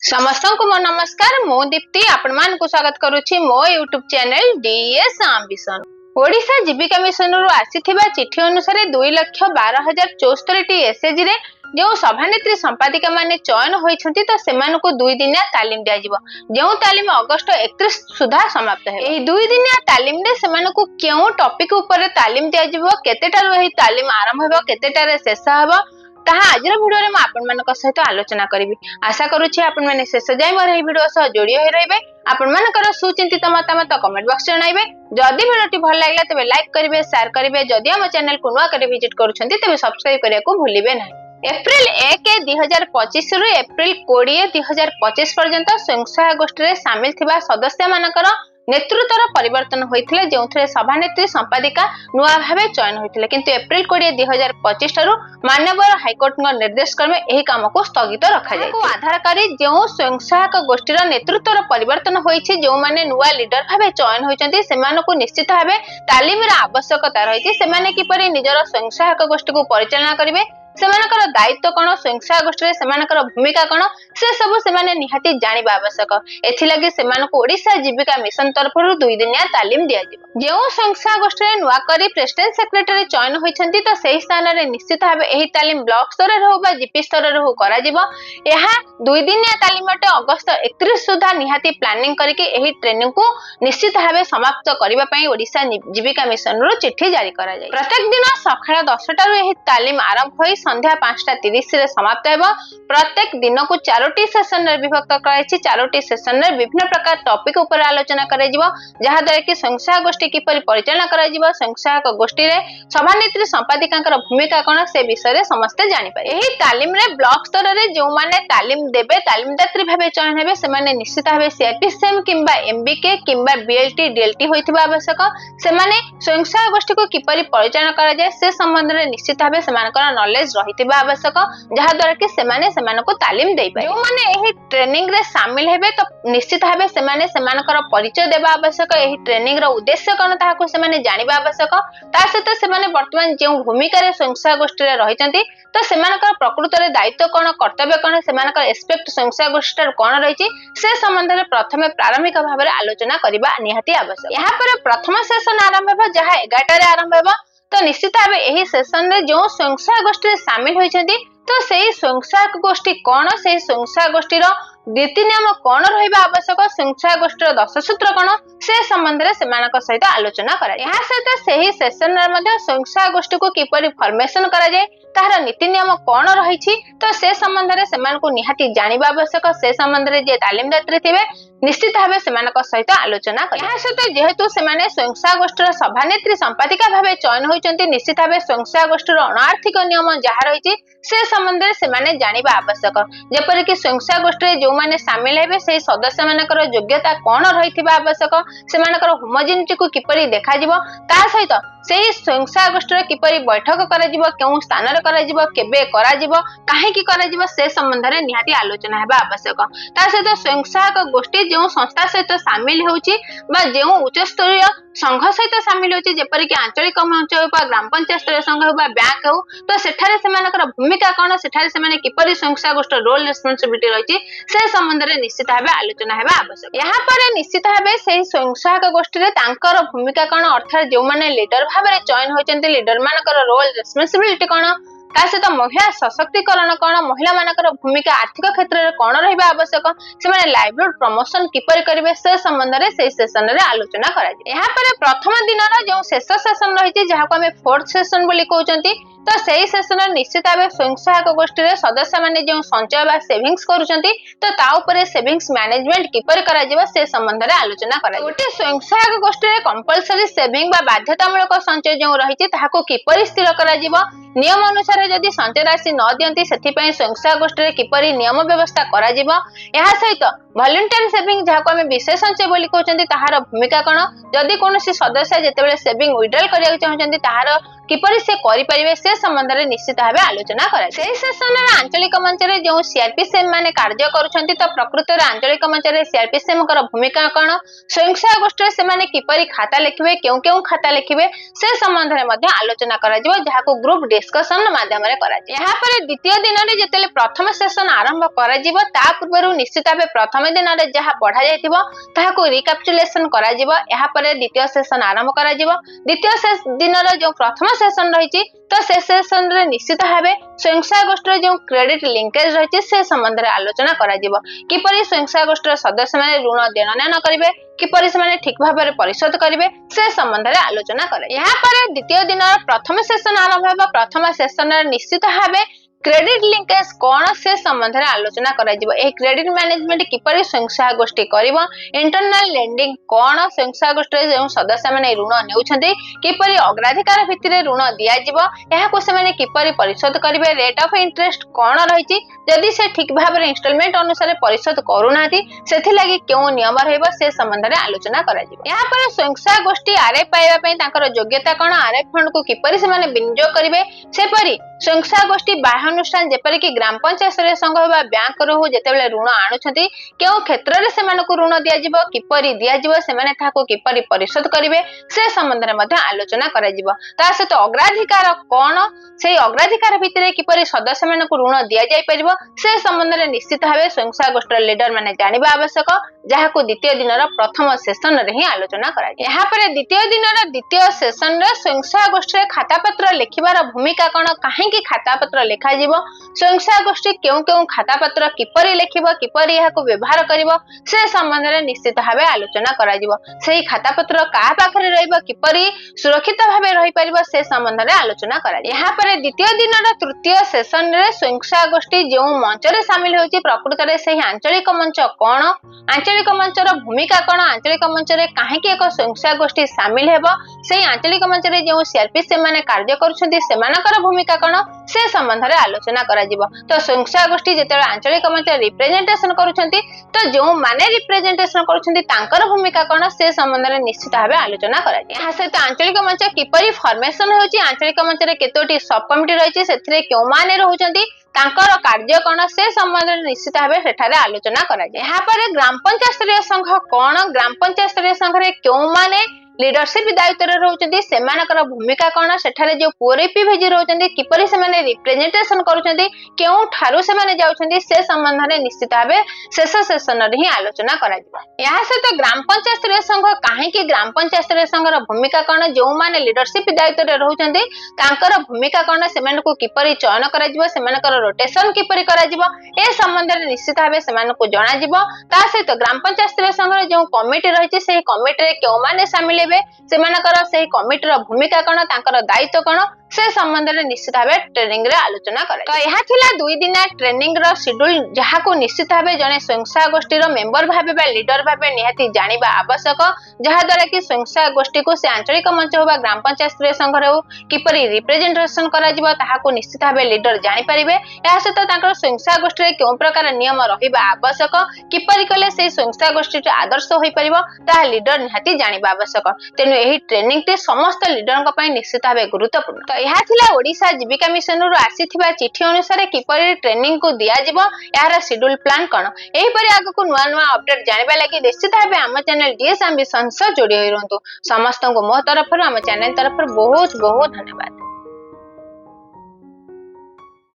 समस्त को मो नमस्कार मो दीप्ति आपण मान को स्वागत करूछि मो YouTube channel DS ambition. Odisha Jeevika mission रु आसीथिबा चिठी अनुसार 2,12,074 टी एसएजी रे जो सभानेत्री संपादिका माने चयन होइछंती तो सेमानकु 2 दिनिया तालीम दिया जिवो। जो तालीम अगस्त 31 सुधा समाप्त है। एही 2 दिनिया तालीम रे सेमानकु केउ टॉपिक ऊपर तालीम दिया जिवो, केतेटार एही तालीम आरंभ हेबो, केतेटार शेष हेबो ताहा आजर वीडियो रे म आपण मानक सहित आलोचना करिवि। आशा करूछि आपण माने शेष जाय मोर एही वीडियो सह जोड़ी होई रहबे। आपण मानकर सुचिंतित मतामत कमेंट बॉक्स रे जणाइबे। जदि वीडियोटी भल लागला तबे लाइक करिवे, शेयर करिवे। जदि हम चैनल को नुवा करे विजिट करूछंती तबे सब्सक्राइब करिया को भूलिबे नाही। एप्रिल 1 2025 रु एप्रिल 20 2025 पर्यंत स्वयं गोष्ठी रे शामिल थिबा सदस्य मानकर नेतृत्वर परिवर्तन होइथिले, जेउथरे सभानेत्री संपादिका नुआ भाबे चयन होइथिले। किंतु एप्रिल 20 2025 ठारू माननीय हाईकोर्ट निर्देश क्रमे एही काम को स्थगित रखा जाय। को आधार करी जेउ स्वयं गोष्ठीर नेतृत्वर परिवर्तन होइछि, जो माने नुआ लीडर भाबे चयन होइचंती सेमानकु निश्चित भाबे तालीमर आवश्यकता रहिछि। सेमाने किपरि निजर स्वयं गोष्ठी को परिचालना करिवे, सेमानकर दायित्व कोन, स्वयं गोष्ठी रे सेमानकर भूमिका कोन, से सब सेमाने निहाती जानिबा आवश्यक। एथि लागि सेमानकु ओडिशा जीविका मिशन तरफरु 2 दिनिया तालीम दिया जिवो। जेउ स्वयं गोष्ठी रे नुआ करी प्रेसिडेंट सेक्रेटरी चयन होइछंती तो सेही स्थान रे निश्चित भाबे एही तालीम ब्लॉक स्तर रे हो बा जीपी स्तर रे हो करा जिवो। एहा 2 दिनिया तालीमटे अगस्त 31 सुधा निहाती प्लानिंग करके एही ट्रेनिंग को निश्चित भाबे समाप्त करिबा पई ओडिशा जीविका मिशन रो चिट्ठी जारी करा जाय। प्रत्येक दिन सकाळ 10 टारु एही तालीम आरंभ होई संध्या 5:30 रे समाप्त हेबो। प्रत्येक दिन को 4टी सेशन रे विभक्त कराइछि। 4टी सेशन रे विभिन्न प्रकार टॉपिक ऊपर आलोचना करै जिवो, जहा द्वारा कि स्वयं गोष्ठी किपरि परिचालना करै जिवो, स्वयं गोष्ठी रे सभानेत्री संपादिकांकर भूमिका कोन से विषय रे समस्त जानि पारे। एही तालीम रे ब्लॉक स्तर रे जो माने तालीम देबे, तालीमदात्री भाबे चयन हेबे, सेमाने निश्चित भाबे सीआरपीसीएम किंबा एमबीके किंबा बीएलटी डीएलटी होइथिबा आवश्यक। सेमाने स्वयं गोष्ठी को किपरि परिचालना करा जाय से संबंध रे निश्चित भाबे सेमानकर नॉलेज रहिथिबा आवश्यक, जहा द्वारा कि सेमाने सेमानको तालीम देइ पारे। जो माने एही ट्रेनिंग रे शामिल हेबे तो निश्चित भाबे सेमाने सेमानकर परिचय देबा आवश्यक। एही ट्रेनिंग रो उद्देश्य कोन ताहाको सेमाने जानिबा आवश्यक। ता सहित सेमाने वर्तमान जे भूमिका रे स्वयं गोष्ठी रे रहिचंती तो सेमानकर प्रकृत रे दायित्व कोन, कर्तव्य कोन, सेमानकर एस्पेक्ट स्वयं गोष्ठी रे कोन रहिछि से संबंध रे प्रथमे प्रारंभिक भाव रे आलोचना करिबा निहाती आवश्यक। यहाँ पर प्रथम सेशन आरंभ हेबो, जहा 11 रे आरंभ हेबो। तो निश्चित भाबे एही सेशन रे जो स्वयं गोष्ठी रे शामिल होइछंती तो सेही स्वयं गोष्ठी कोन, सेही स्वयं गोष्ठी रो नीति नियम कोन रहिबा आवश्यक, स्वयं गोष्ठी रो 10 सूत्र कोन से संबंध रे सेमानक सहित आलोचना करा। यहाँ सहित सेही सेशन रे मध्ये स्वयं गोष्ठी को किपरि फॉर्मेशन करा जाय, तार नीति नियम कोन रहिछि तो से संबंध रे सेमानकु निहाती जानिबा आवश्यक। से संबंध रे जे तालीमदात्री थिबे निश्चित भाबे सेमानक सहित आलोचना करा। यहाँ सहित जेहेतु सेमाने स्वयं गोष्ठी रो सभानेत्री संपादिका भाबे चयन होइचंती, निश्चित भाबे स्वयं गोष्ठी रो अनार्थिक नियम जहा रहिछि से संबंध रे सेमाने जानिबा आवश्यक। जेपरि कि स्वयं गोष्ठी रे जो माने शामिल हेबे सेही सदस्य मानकर योग्यता कोन रहिथिबा आवश्यक, सेमानकर होमोजेनिटी को किपरि देखा जिवो, ता सहित सेही स्वयं गोष्ठी रे किपरि बैठक करा जिवो, केउ स्थान रे करा जिवो, केबे करा जिवो, काहे कि करा जिवो से संबंध रे निहाती आलोचना हेबा आवश्यक। ता सहित स्वयं गोष्ठी जो संस्था सहित शामिल होउची बा जो उच्च स्तरीय संघ सहित शामिल होउची, जेपरि कि आंचलिक मंच हो बा ग्राम पंचायत स्तरीय संघ हो बा बैंक हो, तो सेठारे सेमानकर भूमिका कोन, सेठारे सेमाने किपरि स्वयं गोष्ठी रोल रिस्पांसिबिलिटी रहिची से संबंध रे निश्चित भाबे आलोचना हेबा आवश्यक। यहाँ पर निश्चित भाबे सेही स्वयं गोष्ठी रे तांकर भूमिका कोन, अर्थात जो माने लीडर भाबे चयन होइचंती लीडर मानकर रोल रिस्पांसिबिलिटी कोन, ता सहित महिला सशक्तिकरण कोन, महिला मानकर भूमिका आर्थिक क्षेत्र रे कोन रहिबा आवश्यक, से माने लाइवलीहुड प्रमोशन किपर करिवे से संबंध रे सेही सेशन रे आलोचना करा जाय। यहाँ पर प्रथम दिन रो जो शेष सेशन रहिछि जहाको हमें फोर्थ सेशन बोली कहउचंती, तो सेही सेशन रे निश्चित भाबे स्वयं गोष्ठी रे सदस्य माने जो संचय बा सेविंग्स करूचंती तो ता ऊपर सेविंग्स मैनेजमेंट किपर करा जिवो से संबंध रे आलोचना करा। गोटे स्वयं गोष्ठी रे कंपलसरी सेविंग बा बाध्यतामूलक संचय जो रहिछि ताहाको किपर स्थिर करा जिवो, नियम अनुसार जदि संचय राशि न दियंती सेथि पई स्वयं गोष्ठी रे किपरि नियम व्यवस्था करा जिवो। एहा सहित वॉलंटियर सेविंग जहाको हम विशेष संचय बोली कहउचंती ताहार भूमिका कोन, जदि कोनोसी सदस्य जेतेबेले सेविंग विड्रॉल करिया चाहउचंती ताहार किपरि से करि परिबे से संबंध रे निश्चित भाबे आलोचना करा। सेही सेशन रे आंचलिक मंच रे जो सीआरपीसीएम माने कार्य करूछंती त प्रकृत रे आंचलिक मंच रे सीआरपीसीएम कर भूमिका कोन, स्वयं सहायक गोष्ठी रे से माने किपरि खाता लिखिबे, केउ खाता लिखिबे से संबंध रे मध्ये आलोचना करा जिवो, जाहाको ग्रुप डिस्कशन माध्यम रे करा जिवो। यहाँ पर द्वितीय दिन रे जेतेले प्रथम सेशन आरंभ करा जिवो ता पूर्वरु निश्चित भाबे प्रथम दिन रे जहा पढा जायतिबो ताहाको रिकैपिचुलेशन करा जिवो। यहाँ पर द्वितीय सेशन आरंभ करा जिवो। द्वितीय दिन रे जो प्रथम सेशन रहिछि तो से सेशन रे निश्चित भाबे स्वयं सहायक गोष्ठी रे जो क्रेडिट लिंकेज रहिछि से संबंध रे आलोचना करा जिवो। किपरि स्वयं सहायक गोष्ठी रे सदस्य माने ऋण देननेन करिवे, किपरि से माने ठीक भाबरे परिशोध करिवे से संबंध रे आलोचना करे। यहाँ पर द्वितीय दिन प्रथम सेशन आरंभ हेबो। प्रथम सेशन रे निश्चित भाबे क्रेडिट लिंकेज कौन से संबंध में आलोचना करा जिवो। ए क्रेडिट मैनेजमेंट किपरि स्वयं सहायक गोष्ठी करिवो, इंटरनल लेंडिंग कौन स्वयं सहायक गोष्ठी जो सदस्य माने ऋण नेउछंती किपरि अग्राधिकार भित्तिरे ऋण दिया जिवो, एहाको से माने किपरि परिशोध करिवे, रेट ऑफ इंटरेस्ट कौन रहिछि, जदि से ठीक भाबरे इंस्टॉलमेंट अनुसार परिशोध करूनाथि सेथि लागि केउ नियम रहइबो से संबंध में आलोचना करा जिवो। यहाँ पर स्वयं सहायक गोष्ठी आरए पाइबा पई तांकर योग्यता कोन, आरए फंड को किपरि से माने विनियोग करिवे, सेपरि स्वयं सहायक गोष्ठी बाह्य अनुष्ठान जेपरि कि ग्राम पंचायत स्तरीय संघ बा बैंक रहु जेतेबेले ऋण आणुछंती केउ क्षेत्र रे सेमानकु ऋण दिया जिवो, किपरि दिया जिवो, सेमाने ताको किपरि परिशोध करिवे से संबंध रे मध्ये आलोचना करा जिवो। ता सहित अग्राधिकार कोन, से अग्राधिकार भितरे किपरि सदस्य मानकु ऋण दिया जाय परिबो से संबंध रे निश्चित भाबे स्वयं सहायक गोष्ठी लीडर माने जानिबा आवश्यक, जाहाको द्वितीय दिनर प्रथम सेशन रे ही आलोचना करा। यहाँ पर द्वितीय दिनर द्वितीय सेशन रे स्वयं सहायक गोष्ठी खाता पत्र लिखिबार भूमिका कोन, काहेकि खाता पत्र लिखा जिवो, स्वयं सहायक गोष्ठी केउ खाता पत्र किपरि लिखिबो, किपरि एहाको व्यवहार करिवो से संबंध रे निश्चित भाबे आलोचना करा जिवो। सेही खाता पत्र का पाखरे रहइबो, किपरि सुरक्षित भाबे रहि परिबो से संबंध रे आलोचना करा। यहाँ पर द्वितीय दिनर तृतीय सेशन रे स्वयं सहायक गोष्ठी जो मंच रे शामिल होछि प्रकृत रे सेही आंचलिक मंच कोन, आंचलिक मंचर भूमिका कोन, आंचलिक मंच रे काहेकि एक स्वयं सहायक गोष्ठी शामिल हेबो, सेही आंचलिक मंच रे जो सीआरपीसी माने कार्य करूछन्ती सेमानकर भूमिका कोन से संबंध रे आलोचना करा जिवो। तो स्वयं सहायक गोष्ठी जेतेबेले आंचलिक मंच रिप्रेजेंटेशन करूछन्ती तो जो माने रिप्रेजेंटेशन करूछन्ती तांकर भूमिका कोन से संबंध रे निश्चित भाबे आलोचना करा जिवो। यहाँ सहित आंचलिक मंच किपरि फॉर्मेशन होछि, आंचलिक मंच रे केतोटी सब कमिटी रहिछि, सेथिरे केउ माने रहुछन्ती, तांकर कार्य कोन से संबंध रे निश्चित भाबे सेठारे आलोचना करा जिवो। यहाँ पर ग्राम पंचायत स्तरीय संघ कोन, ग्राम पंचायत स्तरीय संघ रे केउ माने लीडरशिप दायित्व रे रहउछन्ती, सेमानकर भूमिका कोन, सेठारे जो पोरेपी भेजी रहउछन्ती किपरि से माने रिप्रेजेंटेशन करूछन्ती, केउ ठारू से माने जाउछन्ती से संबंध रे निश्चित भाबे शेष सेशन रे ही आलोचना करा जिवो। यहाँ से तो ग्राम पंचायत स्तरीय संघ काहेकि ग्राम पंचायत स्तरीय संघर भूमिका कोन, जो माने लीडरशिप दायित्व रे रहउछन्ती तांकर भूमिका कोन, सेमानकु किपरि चयन करा जिवो, सेमानकर रोटेशन किपरि करा जिवो ए संबंध रे निश्चित भाबे सेमानकु जणा जिवो। ता सहित ग्राम पंचायत स्तरीय संघर जो कमिटी रहिछि सेही कमिटी रे केउ माने शामिल सेमानकर सेही कमिटीर भूमिका कोन, तांकर दायित्व कोन से संबंध रे निश्चित भाबे ट्रेनिंग रे आलोचना करे। तो यहा थिला 2 दिन ट्रेनिंग रो शेड्यूल, जहाको निश्चित भाबे जने स्वयं सहायक गोष्ठी रो मेंबर भाबे बा लीडर भाबे निहाती जानिबा आवश्यक, जहा द्वारा कि स्वयं सहायक गोष्ठी को से आंचलिक मंच होबा ग्राम पंचायत स्तरीय संघ रे किपरि रिप्रेजेंटेशन करा जिवो ताहाको निश्चित भाबे लीडर जानि परिबे। या सहित तांकर स्वयं सहायक गोष्ठी रे केउ प्रकार नियम रहिबा आवश्यक, किपरि कले से स्वयं सहायक गोष्ठी आदर्श होई परिबो ता लीडर निहाती जानिबा आवश्यक। तेनु एही ट्रेनिंग टे समस्त लीडरक पई निश्चित भाबे गुरुत्वपूर्ण। तो यहा थिला ओडिशा जीविका मिशन रो आसीथिबा चिठी अनुसार किपरि ट्रेनिंग को दिया जिवो, यार शेड्यूल प्लान कोन, एही परि आगु को नुवा नुवा अपडेट जानिबा लागि निश्चित भाबे हम चैनल डीएस एम्बिशन से जोडी होई रहंतु। समस्त को मो तरफ आम चैनल तरफ बहुत बहुत धन्यवाद।